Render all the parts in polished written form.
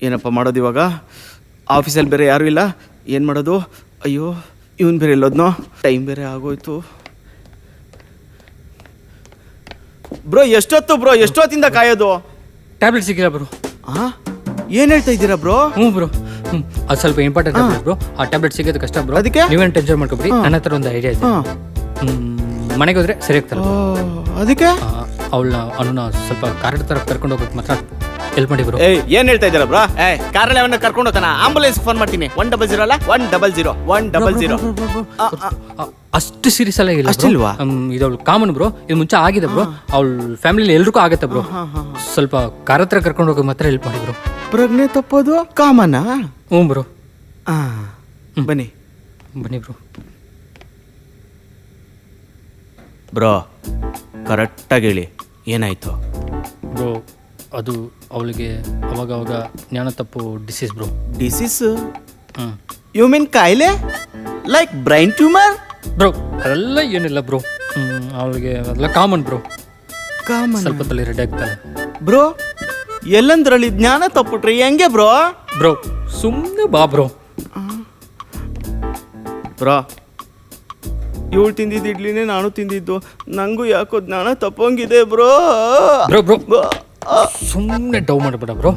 ಏನಪ್ಪ ಮಾಡೋದು ಇವಾಗ? ಆಫೀಸಲ್ಲಿ ಬೇರೆ ಯಾರೂ ಇಲ್ಲ, ಏನು ಮಾಡೋದು? ಅಯ್ಯೋ, ಇವನು ಬೇರೆ ಎಲ್ಲೋದ್ನೋ, ಟೈಮ್ ಬೇರೆ ಆಗೋಯ್ತು. ಬ್ರೋ ಎಷ್ಟೊತ್ತು ಬ್ರೋ, ಎಷ್ಟೊತ್ತಿಂದ ಕಾಯೋದು? ಟ್ಯಾಬ್ಲೆಟ್ ಸಿಕ್ಕಿಲ್ಲ ಬ್ರೋ. ಹಾಂ, ಏನು ಹೇಳ್ತಾ ಇದ್ದೀರಾ ಬ್ರೋ? ಹ್ಞೂ ಬ್ರೋ, ಅದು ಸ್ವಲ್ಪ ಇಂಪಾರ್ಟೆಂಟ್ ಟ್ಯಾಬ್ಲೆಟ್ ಬ್ರೋ. ಆ ಟ್ಯಾಬ್ಲೆಟ್ ಸಿಗೋದು ಕಷ್ಟ ಬ್ರೋ. ಅದಕ್ಕೆ ನೀವೇನು ಟೆನ್ಷನ್ ಮಾಡ್ಕೊಬಿಡಿ, ನನ್ನ ಹತ್ರ ಒಂದು ಐಡಿಯಾ ಇದೆ. ಮನೆಗೆ ಹೋದ್ರೆ ಸರಿ ಆಗ್ತಲ್ಲ. ಅದಕ್ಕೆ ಅವಳನ್ನ ಸ್ವಲ್ಪ ಕಾರಿಡಾರ್ ತರ ಕರ್ಕೊಂಡು ಹೋಗೋಕೆ ಮಾತ್ರ ಹೆಲ್ಪ್ ಮಾಡಿ ಬ್ರೋ. ಏನು ಹೇಳ್ತಾ ಇದ್ದೀರಾ ಬ್ರೋ? ಕಾರಲ್ಲಿ ಅವನ್ನ ಕರ್ಕೊಂಡು ಹೋಗ್ತಾನ, ಆಂಬುಲೆನ್ಸ್ ಫೋನ್ ಮಾಡ್ತೀನಿ. 100 ಅಲ್ಲ, 100 100. ಅಷ್ಟು ಸೀರಿಯಸ್ ಅಲ್ಲ ಇಲ್ಲ ಅಷ್ಟಿಲ್ವಾ? ಇದು ಅವಳು ಕಾಮನ್ ಬ್ರೋ. ಇದು ಮುಂಚೆ ಆಗಿದೆ ಬ್ರೋ. ಅವಳ ಫ್ಯಾಮಿಲಿ ಎಲ್ರಿಗೂ ಆಗತ್ತೆ ಬ್ರೋ. ಸ್ವಲ್ಪ ಕಾರ್ ಹತ್ರ ಕರ್ಕೊಂಡು ಹೋಗೋಕೆ ಮಾತ್ರ ಹೆಲ್ಪ್ ಮಾಡಿ ಬ್ರೋ. ಪ್ರಜ್ಞೆ ತಪ್ಪೋದು ಕಾಮನಾ? ಹ್ಞೂ ಬ್ರೋ. ಬನ್ನಿ ಬನ್ನಿ ಬ್ರೋ. ಬ್ರೋ ಕರೆಕ್ಟಾಗಿ ಹೇಳಿ, ಏನಾಯ್ತು ಬ್ರೋ? ಅದು ಅವಳಿಗೆ ಅವಾಗ ಜ್ಞಾನ ತಪ್ಪು disease bro. Disease? You mean ಕಾಯಿಲೆ? Like brain tumour? ಬ್ರೋ ಅದೆಲ್ಲ ಏನಿಲ್ಲ ಬ್ರೋ. ಅವಳಿಗೆ ಅದೆಲ್ಲ ಕಾಮನ್ ಬ್ರೋ. ಕಾಮನ್? ಸ್ವಲ್ಪ ತಲೆ ರೆಡಿ ಆಗ್ತಾನೆ ಬ್ರೋ. ಎಲ್ಲಂದ್ರಲ್ಲಿ ಜ್ಞಾನ ತಪ್ಪುಟ್ರಿ ಹೆಂಗೆ ಬ್ರೋ? ಬ್ರೋ ಸುಮ್ಮನೆ ಬಾ ಬ್ರೋ. ಬ್ರೋ, ಇವಳು ತಿಂದಿದ್ದು ಇಡ್ಲಿನೇ ನಾನು ತಿಂದಿದ್ದು, ನಂಗೂ ಯಾಕೋ ಜ್ಞಾನ ತಪ್ಪಂಗಿದೆ ಬ್ರೋ. ಬ್ರೋ ಬ್ರೋ ಸುಮ್ಮನೆ ಡೌ ಮಾಡಬೇಡ ಬ್ರೋ.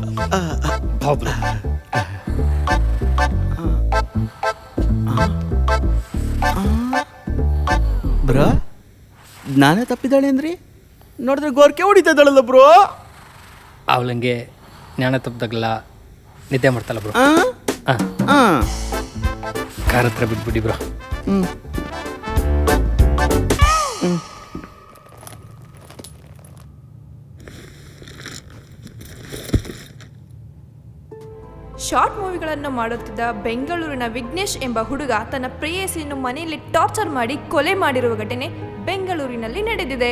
ಬಾ ಬ್ರೋ. ಬ್ರೋ ಜ್ಞಾನ ತಪ್ಪಿದ್ದಾಳೆ ಅಂದ್ರಿ? ನೋಡಿದ್ರೆ ಗೋರ್ಕೆ ಹೊಡಿತಿದ್ದಾಳಲ್ಲ ಬ್ರೋ. ಅವಳಂಗೆ ಜ್ಞಾನ ತಪ್ಪದಾಗಲ್ಲ ನಿದ್ದೆ ಮಾಡ್ತಲ್ಲ ಬ್ರೋ. ಕಾರ್ ಹತ್ರ ಬಿಟ್ಬಿಡಿ ಬ್ರೋ. ಶಾರ್ಟ್ ಮೂವಿಗಳನ್ನು ಮಾಡುತ್ತಿದ್ದ ಬೆಂಗಳೂರಿನ ವಿಘ್ನೇಶ್ ಎಂಬ ಹುಡುಗ ತನ್ನ ಪ್ರೇಯಸಿಯನ್ನು ಮನೆಯಲ್ಲಿ ಟಾರ್ಚರ್ ಮಾಡಿ ಕೊಲೆ ಮಾಡಿರುವ ಘಟನೆ ಬೆಂಗಳೂರಿನಲ್ಲಿ ನಡೆದಿದೆ.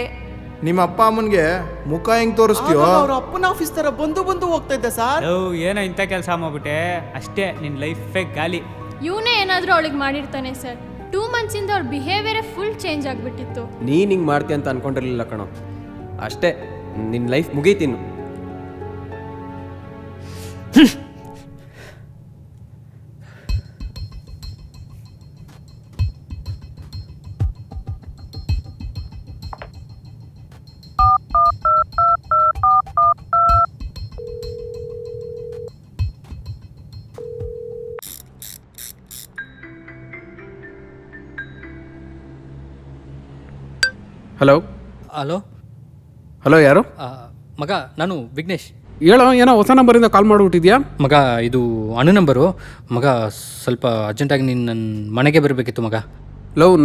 ನಿಮ್ಮ ಅಪ್ಪ ಅಮ್ಮನಿಗೆ ಮುಖ ಹೆಂಗ್ ತೋರಿಸ್ತೀಯೋ? ಅವ್ರ ಅಪ್ಪನ ಆಫೀಸ್ ತರ ಬಂದು ಹೋಗ್ತಾ ಇದ್ದ ಸರ್. ಏನೋ ಇಂಥ ಕೆಲಸ ಮಾಡ್ಬಿಟ್ಟೆ ಅಷ್ಟೇ, ನಿನ್ನ ಲೈಫೇ ಗಾಲಿ. ಇವನೇ ಏನಾದರೂ ಅವಳಿಗೆ ಮಾಡಿರ್ತಾನೆ ಸರ್. 2 months ಇಂದ ಅವ್ರ ಬಿಹೇವಿಯರೇ ಫುಲ್ ಚೇಂಜ್ ಆಗಿಬಿಟ್ಟಿತ್ತು. ನೀನು ಹಿಂಗೆ ಮಾಡ್ತೀಯ ಅಂತ ಅನ್ಕೊಂಡಿರ್ಲಿಲ್ಲ ಕಣೋ. ಅಷ್ಟೇ, ನಿನ್ನ ಲೈಫ್ ಮುಗೀತಿನ್ನು. ಹಲೋ ಹಲೋ ಯಾರು? ಮಗ ನಾನು ವಿಘ್ನೇಶ್. ಹೇಳೋ, ಏನೋ ಹೊಸ ನಂಬರಿಂದ ಕಾಲ್ ಮಾಡಿಬಿಟ್ಟಿದ್ಯಾ? ಮಗ ಇದು ಅನು ನಂಬರು. ಮಗ ಸ್ವಲ್ಪ ಅರ್ಜೆಂಟಾಗಿ ನೀನು ನನ್ನ ಮನೆಗೆ ಬರಬೇಕಿತ್ತು ಮಗ.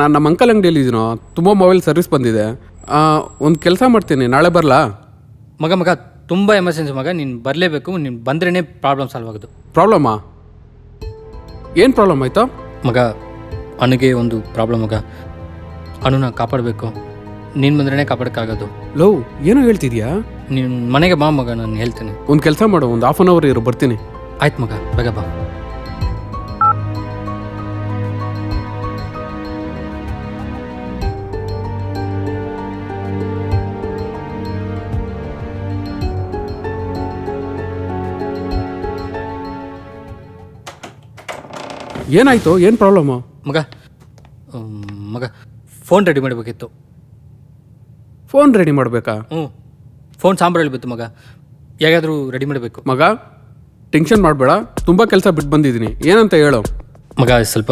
ನಾನು ನಮ್ಮ ಅಂಕಲ್ ಅಂಗಡಿಯಲ್ಲಿ ಇದೀನೋ, ತುಂಬ ಮೊಬೈಲ್ ಸರ್ವಿಸ್ ಬಂದಿದೆ. ಒಂದು ಕೆಲಸ ಮಾಡ್ತೀನಿ, ನಾಳೆ ಬರಲಾ? ಮಗ ತುಂಬ ಎಮರ್ಜೆನ್ಸಿ ಮಗ, ನೀನು ಬರಲೇಬೇಕು. ನೀನು ಬಂದ್ರೇ ಪ್ರಾಬ್ಲಮ್ ಸಾಲ್ವ್ ಆಗೋದು. ಪ್ರಾಬ್ಲಮ್ಮಾ? ಏನು ಪ್ರಾಬ್ಲಮ್ ಆಯಿತಾ? ಮಗ ಅನುಗೆ ಒಂದು ಪ್ರಾಬ್ಲಮ್ ಮಗ. ಅನುನ ಕಾಪಾಡಬೇಕು. ನೀನು ಬಂದ್ರೇ ಕಾಪಾಡೋಕ್ಕಾಗೋದು. ಏನೋ ಹೇಳ್ತಿದ್ಯಾ? ನೀನು ಮನೆಗೆ ಬಾ ಮಗ, ನಾನು ಹೇಳ್ತೀನಿ. ಒಂದು ಕೆಲಸ ಮಾಡು, ಒಂದು 1/2 hour ಇರು, ಬರ್ತೀನಿ. ಆಯ್ತು ಮಗ, ಬೇಗ ಬಾ. ಏನಾಯ್ತು? ಏನು ಪ್ರಾಬ್ಲಮ್ಮು? ಮಗ ಫೋನ್ ರೆಡಿ ಮಾಡಬೇಕಿತ್ತು. ಫೋನ್ ರೆಡಿ ಮಾಡಬೇಕಾ? ಫೋನ್ ಸಾಂಬಾರು ಹೇಳ್ಬಿತ್ತು ಮಗ, ಹೇಗಾದರೂ ರೆಡಿ ಮಾಡಬೇಕು. ಮಗ ಟೆನ್ಷನ್ ಮಾಡಬೇಡ, ತುಂಬ ಕೆಲಸ ಬಿಟ್ಟು ಬಂದಿದ್ದೀನಿ. ಏನಂತ ಹೇಳು ಮಗ. ಸ್ವಲ್ಪ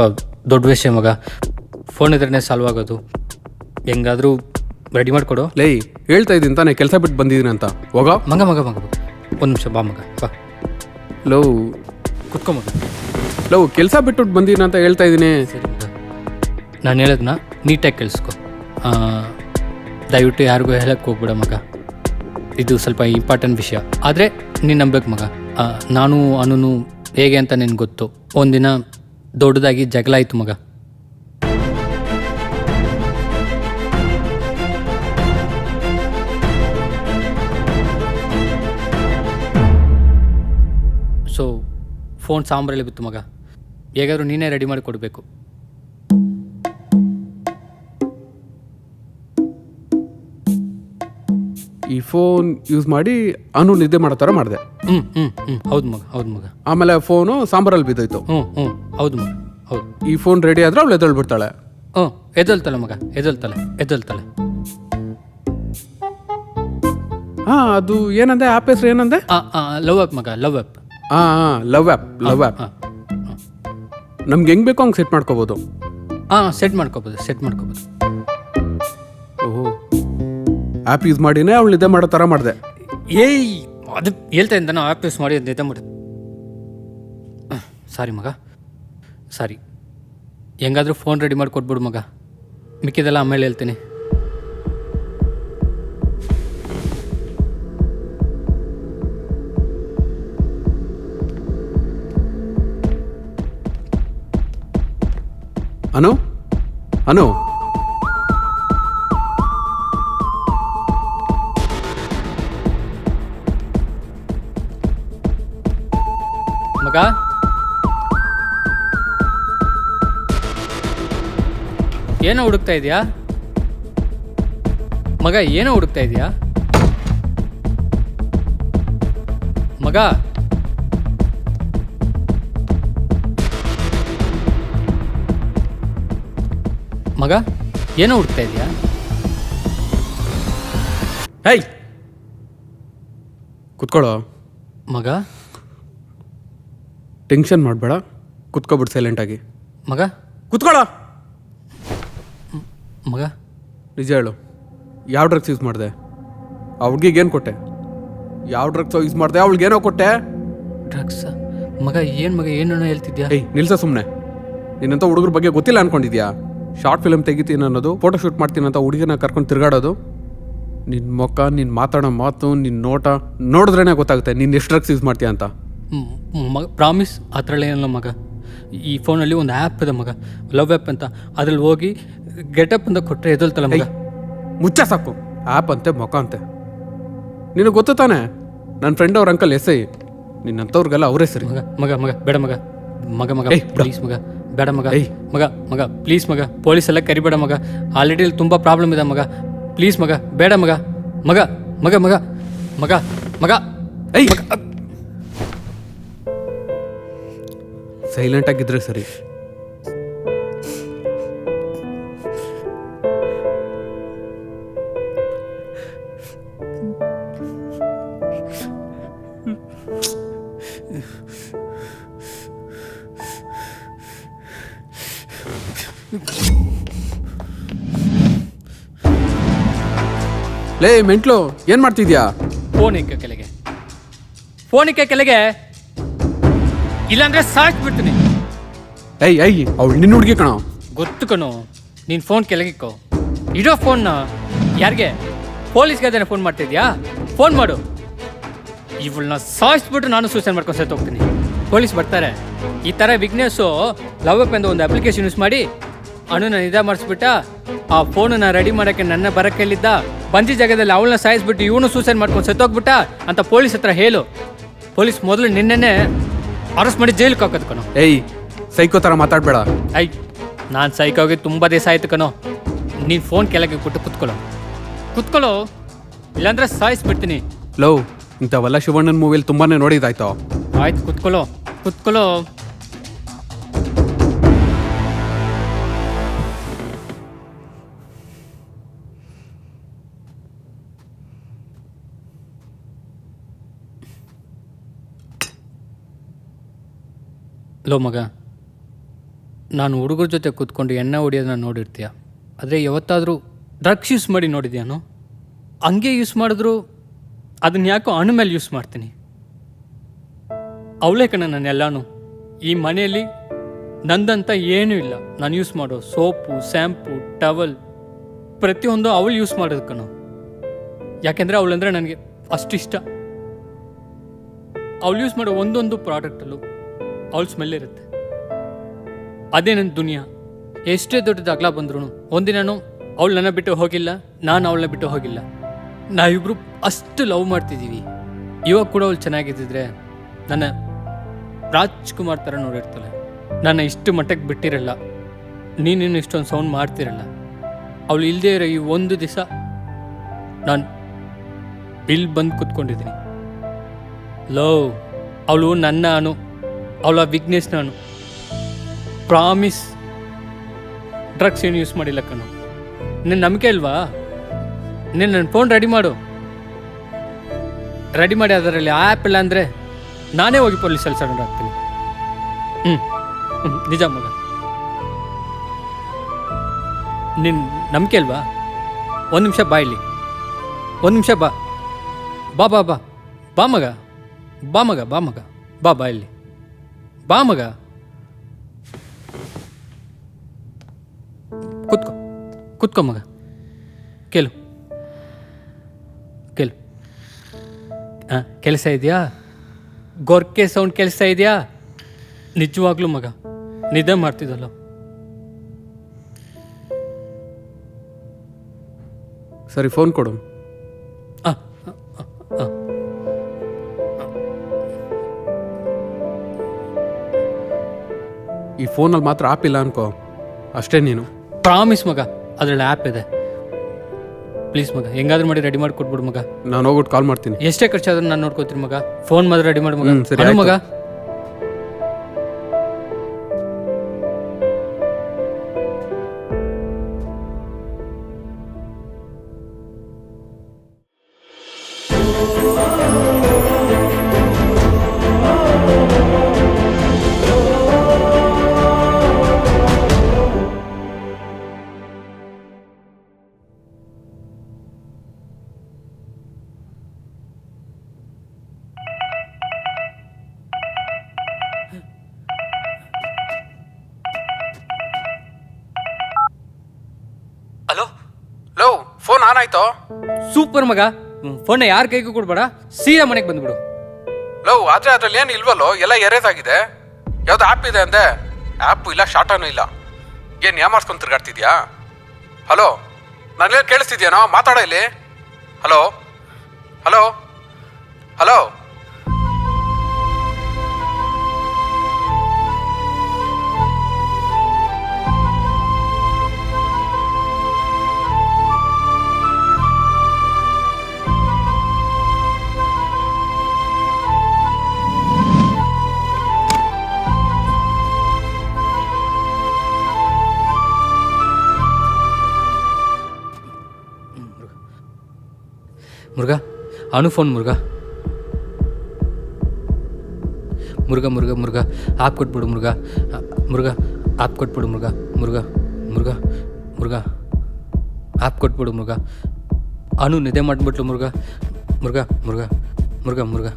ದೊಡ್ಡ ವಿಷಯ ಮಗ, ಫೋನ್ ಇದ್ರೇ ಸಾಲ್ವ್ ಆಗೋದು. ಹೆಂಗಾದರೂ ರೆಡಿ ಮಾಡಿಕೊಡು. ಹೇಳ್ತಾ ಇದ್ದೀನಿ ತಾನೇ, ಕೆಲಸ ಬಿಟ್ಟು ಬಂದಿದ್ದೀನಿ ಅಂತ. ಹೋಗ ಮಗ. ಒಂದು ನಿಮಿಷ ಬಾ ಮಗ, ಬಾ. ಕುತ್ಕೊ ಮಗ. ಕೆಲಸ ಬಿಟ್ಟು ಬಂದಿದ್ದೀನಿ ಅಂತ ಹೇಳ್ತಾ ಇದ್ದೀನಿ. ಸರಿ ಮಗ, ನಾನು ಹೇಳೋದನ್ನ ನೀಟಾಗಿ ಕೇಳಿಸ್ಕೊ. ದಯವಿಟ್ಟು ಯಾರಿಗೂ ಹೇಳಕ್ಕೆ ಹೋಗ್ಬಿಡ ಮಗ. ಇದು ಸ್ವಲ್ಪ ಇಂಪಾರ್ಟೆಂಟ್ ವಿಷಯ, ಆದರೆ ನೀನು ನಂಬೇಕು ಮಗ. ನಾನು ಅನು ಹೇಗೆ ಅಂತ ನಿನ್ಗೆ ಗೊತ್ತು. ಒಂದಿನ ದೊಡ್ಡದಾಗಿ ಜಗಳ ಆಯಿತು ಮಗ. ಸೊ ಫೋನ್ ಸಾಂಬಾರಲ್ಲಿ ಬಿತ್ತು ಮಗ, ಹೇಗಾದರೂ ನೀನೇ ರೆಡಿ ಮಾಡಿ ಕೊಡಬೇಕು. ಈ ಫೋನ್ ಯೂಸ್ ಮಾಡಿ ಅನು ನಿದ್ದೆ ಮಾಡೋ ಥರ ಮಾಡಿದೆ. ಹೌದು ಮಗ, ಹೌದು ಮಗ. ಆಮೇಲೆ ಫೋನು ಸಾಂಬಾರಲ್ಲಿ ಬಿದ್ದೋಯ್ತು. ಹೌದು ಮಗ, ಹೌದು. ಈ ಫೋನ್ ರೆಡಿ ಆದ್ರೆ ಅವಳು ಎದ್ದೇಳ್ಬಿಡ್ತಾಳೆ. ಎದಲ್ತಾಳೆ ಮಗ, ಎದಲ್ತಾಳೆ. ಹಾಂ, ಅದು ಏನಂದೆ ಆ್ಯಪ್ ಹೆಸ್ರು ಏನಂದೆ? ಲವ್ ಆ್ಯಪ್ ಮಗ, ಲವ್ ಆ್ಯಪ್. Love app. ನಮ್ಗೆ ಹೆಂಗೆ ಬೇಕೋ ಹಂಗೆ ಸೆಟ್ ಮಾಡ್ಕೋಬೋದು. ಸೆಟ್ ಮಾಡ್ಕೋಬೋದು. ಓಹೋ, ಆ್ಯಪ್ ಯೂಸ್ ಮಾಡಿನೇ ಅವಳು ನಿದ್ದೆ ಮಾಡೋ ಥರ ಮಾಡಿದೆ. ಏಯ್, ಅದು ಹೇಳ್ತಾ ಇದ್ದ ನಾವು ಆ್ಯಪ್ ಯೂಸ್ ಮಾಡಿ ನಿದ್ದೆ ಮಾಡಿ. ಸಾರಿ ಮಗ, ಸಾರಿ. ಹೆಂಗಾದ್ರೂ ಫೋನ್ ರೆಡಿ ಮಾಡಿ ಕೊಟ್ಬಿಡು ಮಗ, ಮಿಕ್ಕಿದೆಲ್ಲ ಆಮೇಲೆ ಹೇಳ್ತೀನಿ. ಅನು ಮಗ, ಏನೋ ಹುಡುಕ್ತಾ ಇದೆಯಾ ಮಗ? ಏನೋ ಹುಡುಕ್ತಾ ಇದೆಯಾ ಮಗ? ಮಗ, ಏನೋ ಹುಡುಕ್ತಾ ಇದೆಯಾ? ಹೇಯ್, ಕುತ್ಕೊಳ್ಳೋ ಮಗ. ಟೆನ್ಷನ್ ಮಾಡಬೇಡ, ಕುತ್ಕೊಬಿಡು ಸೈಲೆಂಟಾಗಿ. ಮಗ, ಕುತ್ಕೊಳ್ಳೋ. ಮಗ, ನಿಜ ಹೇಳು, ಯಾವ ಡ್ರಗ್ಸ್ ಯೂಸ್ ಮಾಡಿದೆ? ಆ ಹುಡುಗಿಗೇನು ಕೊಟ್ಟೆ? ಯಾವ ಡ್ರಗ್ಸ್ ಯೂಸ್ ಮಾಡಿದೆ? ಅವಳಿಗೇನೋ ಕೊಟ್ಟೆ? ಡ್ರಗ್ಸ್ ಮಗ? ಏನು ಮಗ, ಏನೋ ಹೇಳ್ತಿದ್ಯಾ? ಏಯ್ ನಿಲ್ಸ ಸುಮ್ಮನೆ. ನಿನ್ನಂಥ ಹುಡುಗರ ಬಗ್ಗೆ ಗೊತ್ತಿಲ್ಲ ಅನ್ಕೊಂಡಿದ್ಯಾ? ಶಾರ್ಟ್ ಫಿಲ್ಮ್ ತೆಗಿತೀನಿ ಅನ್ನೋದು, ಫೋಟೋ ಶೂಟ್ ಮಾಡ್ತೀನಿ ಅಂತ ಹುಡುಗಿನ ಕರ್ಕೊಂಡು ತಿರುಗಾಡೋದು. ನಿನ್ನ ಮುಖ, ನಿನ್ನ ಮಾತಾಡೋ ಮಾತು, ನಿನ್ನ ನೋಟ ನೋಡಿದ್ರೇ ಗೊತ್ತಾಗುತ್ತೆ ನೀನು ಎಷ್ಟು ಡ್ರಗ್ಸ್ ಯೂಸ್ ಮಾಡ್ತೀಯ ಅಂತ. ಮಗ ಪ್ರಾಮಿಸ್, ಆ ಥರ ಏನಿಲ್ಲ ಮಗ. ಈ ಫೋನಲ್ಲಿ ಒಂದು ಆ್ಯಪ್ ಇದೆ ಮಗ, ಲವ್ ಆ್ಯಪ್ ಅಂತ. ಅದ್ರಲ್ಲಿ ಹೋಗಿ ಗೆಟಪ್ ಅಂತ ಕೊಟ್ಟರೆ ಎದಲ್ತಲ್ಲ ಮಗ. ಮುಚ್ಚ ಸಾಕು. ಆ್ಯಪ್ ಅಂತೆ, ಮುಖ ಅಂತೆ. ನಿನಗೆ ಗೊತ್ತು ತಾನೆ, ನನ್ನ ಫ್ರೆಂಡ್ ಅವ್ರ ಅಂಕಲ್ ಎಸ್ ಐ. ನಿನ್ನಂಥವ್ರಿಗೆಲ್ಲ ಅವರೇ ಸರಿ. ಮಗ ಮಗ ಮಗ ಬೇಡ ಮಗ, ಮಗ ಮಗ ಏಯ್, ಪ್ಲೀಸ್ ಮಗ, ಬೇಡ ಮಗ. ಏಯ್. ಮಗ ಮಗ ಪ್ಲೀಸ್ ಮಗ, ಪೊಲೀಸ್ ಎಲ್ಲ ಕರಿಬೇಡ ಮಗ. ಆಲ್ರೆಡಿ ಇಲ್ಲಿ ತುಂಬ ಪ್ರಾಬ್ಲಮ್ ಇದೆ ಮಗ. ಪ್ಲೀಸ್ ಮಗ, ಬೇಡ ಮಗ. ಮಗ ಮಗ ಮಗ ಮಗ ಮಗ ಏಯ್, ಸೈಲೆಂಟ್ ಆಗಿದ್ರೆ ಸರಿ. ಲೇ ಮೆಂಟ್ಲು, ಏನ್ ಮಾಡ್ತಿದ್ಯಾ? ಫೋನ್ ಇಕ್ಕ ಕೆಳಗೆ, ಫೋನ್ ಇಕ್ಕ ಕೆಳಗೆ, ಇಲ್ಲಾಂದ್ರೆ ಸಾಕ್ಬಿಡ್ತೀನಿ. ಏಯ್ ಅವಳು ನಿನ್ನ ಹುಡುಗಿ ಕಣೋ. ಗೊತ್ತು ಕಣೋ, ನೀನು ಫೋನ್ ಕೆಳಗಿಕ್ಕೋ. ಇಡೋ ಫೋನ್ನ. ಯಾರಿಗೆ? ಪೊಲೀಸ್ಗೆ ಅದೇನೆ ಫೋನ್ ಮಾಡ್ತಿದ್ಯಾ? ಫೋನ್ ಮಾಡು. ಇವಳನ್ನ ಸಾಯಿಸ್ಬಿಟ್ಟು ನಾನು ಸೂಸೈಡ್ ಮಾಡ್ಕೊಂಡು ಸತ್ತು ಹೋಗ್ತೀನಿ. ಪೊಲೀಸ್ ಬರ್ತಾರೆ. ಈ ಥರ ವಿಘ್ನೇಶು ಲವ್ ಆ್ಯಪ್ ಎಂದು ಒಂದು ಅಪ್ಲಿಕೇಶನ್ ಯೂಸ್ ಮಾಡಿ ಅಣ್ಣನ ನಿದ್ದೆ ಮಾಡಿಸ್ಬಿಟ್ಟ. ಆ ಫೋನನ್ನ ರೆಡಿ ಮಾಡೋಕ್ಕೆ ನನ್ನ ಬರಕ್ಕೆ ಹೇಳಿದ್ದ. ಬಂದಿ ಜಾಗದಲ್ಲಿ ಅವಳನ್ನ ಸಾಯಿಸ್ಬಿಟ್ಟು ಇವನು ಸೂಸೈಡ್ ಮಾಡ್ಕೊಂಡು ಸತ್ತೋಗ್ಬಿಟ್ಟ ಅಂತ ಪೊಲೀಸ್ ಹತ್ರ ಹೇಳು. ಪೊಲೀಸ್ ಮೊದಲು ನಿನ್ನೆನೆ ಅರೆಸ್ಟ್ ಮಾಡಿ ಜೈಲಿಗೆ ಹಾಕೋದು ಕಣೋ. ಏಯ್, ಸೈಕೋ ಥರ ಮಾತಾಡಬೇಡ. ನಾನು ಸೈಕೋಗಿ ತುಂಬ ದಿವಸ ಆಯ್ತು ಕಣೋ. ನೀನು ಫೋನ್ ಕೆಳಗೆ ಕೊಟ್ಟು ಕುತ್ಕೊಳ್ಳೋ, ಇಲ್ಲಾಂದ್ರೆ ಸಾಯಿಸ್ಬಿಡ್ತೀನಿ. ಲವ್, ಇಂಥವೆಲ್ಲ ಶಿವಣ್ಣನ ಮೂವಿಯಲ್ಲಿ ತುಂಬಾನೇ ನೋಡಿದಾಯ್ತು. ಆಯ್ತು, ಕುತ್ಕೊಳ್ಳೋ. ಲೋ ಮಗ, ನಾನು ಹುಡುಗರ ಜೊತೆ ಕೂತ್ಕೊಂಡು ಎಣ್ಣೆ ಹೊಡಿಯೋದನ್ನ ನೋಡಿರ್ತೀಯ, ಆದರೆ ಯಾವತ್ತಾದರೂ ಡ್ರಗ್ಸ್ ಯೂಸ್ ಮಾಡಿ ನೋಡಿದ್ಯಾನೋ? ಹಂಗೆ ಯೂಸ್ ಮಾಡಿದ್ರು ಅದನ್ನ ಯಾಕೋ ಹಣ್ಣು ಮೇಲೆ ಯೂಸ್ ಮಾಡ್ತೀನಿ. ಅವಳೇ ಕಣ ನಾನೆಲ್ಲಾನು. ಈ ಮನೆಯಲ್ಲಿ ನಂದಂತ ಏನೂ ಇಲ್ಲ. ನಾನು ಯೂಸ್ ಮಾಡೋ ಸೋಪು, ಸ್ಯಾಂಪು, ಟವಲ್ ಪ್ರತಿಯೊಂದು ಅವಳು ಯೂಸ್ ಮಾಡೋದು ಕಣೋ. ಯಾಕೆಂದರೆ ಅವಳಂದರೆ ನನಗೆ ಅಷ್ಟು ಇಷ್ಟ. ಅವಳು ಯೂಸ್ ಮಾಡೋ ಒಂದೊಂದು ಪ್ರಾಡಕ್ಟಲ್ಲೂ ಅವಳ ಸ್ಮೆಲ್ ಇರುತ್ತೆ. ಅದೇ ನನ್ನ ದುನಿಯಾ. ಎಷ್ಟೇ ದೊಡ್ಡದು ಅಗಲ ಬಂದ್ರೂ ಒಂದಿನೂ ಅವಳು ನನ್ನ ಬಿಟ್ಟು ಹೋಗಿಲ್ಲ, ನಾನು ಅವಳನ್ನ ಬಿಟ್ಟು ಹೋಗಿಲ್ಲ. ನಾವಿಬ್ರು ಅಷ್ಟು ಲವ್ ಮಾಡ್ತಿದ್ದೀವಿ. ಇವಾಗ ಕೂಡ ಅವಳು ಚೆನ್ನಾಗಿದ್ದಿದ್ರೆ ನನ್ನ ರಾಜ್ಕುಮಾರ್ ಥರ ನೋಡಿರ್ತಾಳೆ. ನನ್ನ ಇಷ್ಟು ಮಟ್ಟಕ್ಕೆ ಬಿಟ್ಟಿರಲ್ಲ, ನೀನೇನು ಇಷ್ಟೊಂದು ಸೌಂಡ್ ಮಾಡ್ತಿರಲ್ಲ. ಅವಳು ಇಲ್ಲದೇ ಇರೋ ಈ ಒಂದು ದಿವಸ ನಾನು ಇಲ್ಲಿ ಬಂದು ಕೂತ್ಕೊಂಡಿದ್ದೀನಿ. ಲೋ, ಅವಳು ನನ್ನ ಅನು, ಅವಳ ವಿಘ್ನೇಶ್ ನಾನು. ಪ್ರಾಮಿಸ್ ಡ್ರಗ್ಸ್ ಏನು ಯೂಸ್ ಮಾಡಿಲ್ಲ ಕಣೋ. ನಿನ್ನ ನಂಬಿಕೆ ಅಲ್ವಾ? ನೀನು ನನ್ನ ಫೋನ್ ರೆಡಿ ಮಾಡು. ರೆಡಿ ಮಾಡಿ ಅದರಲ್ಲಿ ಆ್ಯಪ್ ಇಲ್ಲ ಅಂದರೆ ನಾನೇ ಹೋಗಿ ಪೊಲೀಸಲ್ಲಿ ಸರೆಂಡರ್ ಆಗ್ತೀನಿ. ನಿಜ ಮಗ, ನಿನ್ನ ನಂಬಿಕೆ ಅಲ್ವಾ? ಒಂದು ನಿಮಿಷ ಬಾ ಇಲ್ಲಿ, ಒಂದು ನಿಮಿಷ ಬಾ ಬಾ ಬಾ ಬಾ ಬಾ ಮಗ, ಬಾ ಮಗ, ಬಾ ಮಗ, ಬಾ ಬಾ ಇಲ್ಲಿ, ಬಾ ಮಗ. ಕೂತ್ಕೋ ಕೂತ್ಕೋ ಮಗ, ಕೇಳು ಕೇಳು. ಹಾಂ, ಕೆಲಸ ಇದೆಯಾ? ಗೊರ್ಕೆ ಸೌಂಡ್ ಕೆಲಸ ಇದೆಯಾ? ನಿಜವಾಗ್ಲೂ ಮಗ ನಿದ್ದೆ ಮಾಡ್ತಿದ್ದಲ್ಲ. ಸರಿ, ಫೋನ್ ಕೊಡು. ಈ ಫೋನಲ್ಲಿ ಮಾತ್ರ ಆ್ಯಪ್ ಇಲ್ಲ ಅನ್ಕೋ, ಅಷ್ಟೇ ನೀನು. ಪ್ರಾಮಿಸ್ ಮಗ, ಅದರಲ್ಲಿ ಆ್ಯಪ್ ಇದೆ. ಪ್ಲೀಸ್ ಮಗ, ಹೆಂಗಾದ್ರೂ ಮಾಡಿ ರೆಡಿ ಮಾಡಿ ಕೊಟ್ಬಿಡು ಮಗ. ನಾನು ಹೋಗ್ಬಿಟ್ಟು ಕಾಲ್ ಮಾಡ್ತೀನಿ. ಎಷ್ಟೇ ಖರ್ಚಾದ್ರೂ ನಾನು ನೋಡ್ಕೋತೀನಿ ಮಗ. ಫೋನ್ ಮಾತ್ರ ರೆಡಿ ಮಾಡಿ ಮಗ. ಸರಿ, ಅನು ಆಯ್ತು. ಮಗ. ಹಲೋ, ಲೋ, ಫೋನ್ ಆನ್ ಆಯ್ತೋ? ಸೂಪರ್ ಮಗ. ಫೋನ್ನ ಯಾರ ಕೈಗೂ ಕೊಡ್ಬೇಡ, ಸೀದಾ ಮನೆಗೆ ಬಂದ್ಬಿಡು. ಲೋ, ಆದರೆ ಅದ್ರಲ್ಲಿ ಏನು ಇಲ್ವಲ್ಲೋ, ಎಲ್ಲ ಎರೇಸ್ ಆಗಿದೆ. ಯಾವ್ದು ಆ್ಯಪ್ ಇದೆ ಅಂದೆ? ಆ್ಯಪು ಇಲ್ಲ, ಶಾರ್ಟನೂ ಇಲ್ಲ. ಏನು ಯಾಮಾರ್ಸ್ಕೊಂಡು ತಿರ್ಗಾಡ್ತಿದ್ಯಾ? ಹಲೋ, ನಾನೇನು ಕೇಳಿಸ್ತಿದ್ಯಾನೋ? ಮಾತಾಡೋ ಇಲ್ಲಿ. Hello hello hello. Murugha, Anu phone Murugha. Murugha Murugha Murugha off ಕೊಟ್ಬಿಡು ಮುರುಘ. ಮುರುಘ ಆಪ್ ಕೊಟ್ಬಿಡು ಮುರುಘ. ಮುರುಘ ಮುರುಘ ಮುರುಘ ಆಪ್ ಕೊಟ್ಬಿಡು ಮುರುಘ. ಅನು ನಿದ್ದೆ ಮಾಡಿಬಿಟ್ಲು ಮುರುಘ. ಮುರುಘ ಮುರುಘ ಮುರುಘ ಮುರುಘ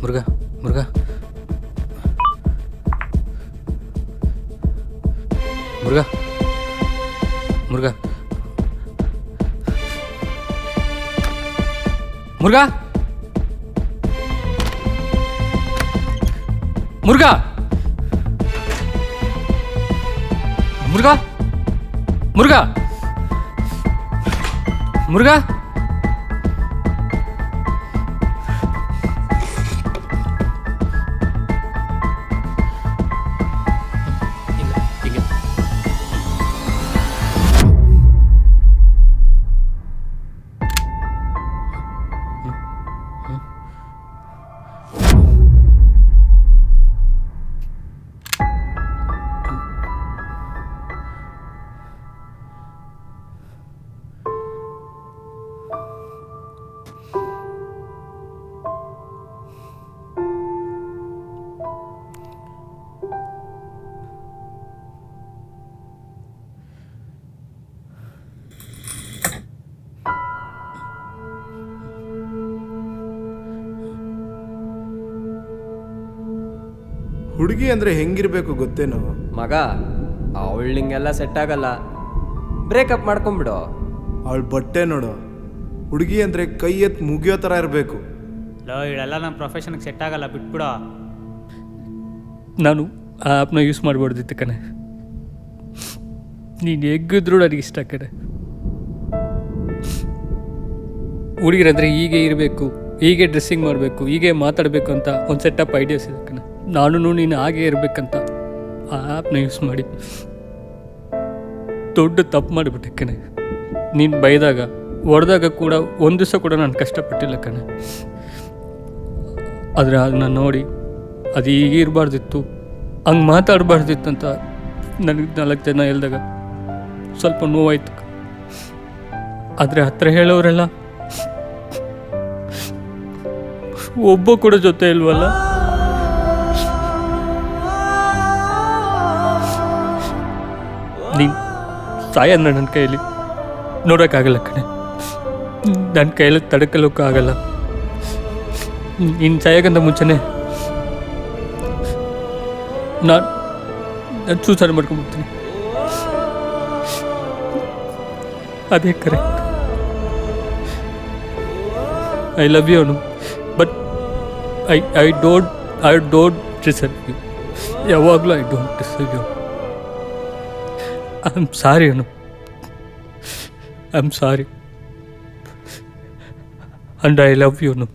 ಮುರುಘ ಮುರುಘ ಮುರುಘ ಮುರುಘ ಮುರುಘ ಮುರುಘ ಮುರುಘ ಮುರುಘ ಮುರುಘ ಹುಡುಗಿ ಅಂದರೆ ಹೆಂಗಿರಬೇಕು ಗೊತ್ತೇನೋ ಮಗ, ಅವಳು ನಿಂಗೆಲ್ಲ ಸೆಟ್ ಆಗಲ್ಲ. ಬ್ರೇಕಪ್ ಮಾಡ್ಕೊಂಬಿಡು. ಅವಳ ಬಟ್ಟೆ ನೋಡು, ಹುಡುಗಿ ಅಂದರೆ ಕೈ ಎತ್ತು ಮುಗಿಯೋ ಥರ ಇರಬೇಕು. ಲೋ, ಇವೆಲ್ಲ ನಮ್ಮ ಪ್ರೊಫೆಷನ್ಗೆ ಸೆಟ್ ಆಗಲ್ಲ, ಬಿಟ್ಬಿಡೋ. ನಾನು ಆ ಆ್ಯಪ್ನ ಯೂಸ್ ಮಾಡ್ಬಾರ್ದಿತ್ತು ಕಣೆ. ನೀನು ಹೆಗ್ಗಿದ್ರು ನನಗೆ ಇಷ್ಟ ಕಣೆ. ಹುಡುಗಿರಂದರೆ ಹೀಗೆ ಇರಬೇಕು, ಹೀಗೆ ಡ್ರೆಸ್ಸಿಂಗ್ ಮಾಡಬೇಕು, ಹೀಗೆ ಮಾತಾಡಬೇಕು ಅಂತ ಒಂದು ಸೆಟಪ್ ಐಡಿಯಾಸ್ ಇದೆ ಕಣೆ. ನಾನು ನೀನು ಹಾಗೆ ಇರಬೇಕಂತ ಆ ಆ್ಯಪ್ನ ಯೂಸ್ ಮಾಡಿ ದೊಡ್ಡ ತಪ್ಪು ಮಾಡಿಬಿಟ್ಟೆ ಕಣೆ. ನೀನು ಬೈದಾಗ ಹೊಡೆದಾಗ ಕೂಡ ಒಂದು ದಿವಸ ಕೂಡ ನಾನು ಕಷ್ಟಪಟ್ಟಿಲ್ಲ ಕಣೆ. ಆದರೆ ಅದನ್ನ ನೋಡಿ ಅದು ಹೀಗಿರಬಾರ್ದಿತ್ತು, ಹಂಗೆ ಮಾತಾಡಬಾರ್ದಿತ್ತು ಅಂತ ನನಗೆ 4 ಜನ ಹೇಳಿದಾಗ ಸ್ವಲ್ಪ ನೋವಾಯ್ತು. ಆದರೆ ಹತ್ರ ಹೇಳೋರೆಲ್ಲ ಒಬ್ಬ ಕೂಡ ಜೊತೆ ಇಲ್ವಲ್ಲ. ನೀನು ಸಾಯನ್ನ ನನ್ನ ಕೈಯಲ್ಲಿ ನೋಡೋಕ್ಕಾಗಲ್ಲ ಕಣೆ. ನನ್ನ ಕೈಯಲ್ಲಿ ತಡ್ಕೊಳ್ಳೋಕ್ಕಾಗಲ್ಲ. ನೀನು ಸಾಯೋಕ್ಕಿಂತ ಮುಂಚೆನೇ ನಾನು ಸೂಸೈಡ್ ಮಾಡ್ಕೊಂಡ್ಬಿಡ್ತೀನಿ. ಅದೇ correct. I love you Anu, but I don't deserve you. ಯಾವಾಗಲೂ I don't deserve you. I am sorry Anu, I am sorry. And I love you, no.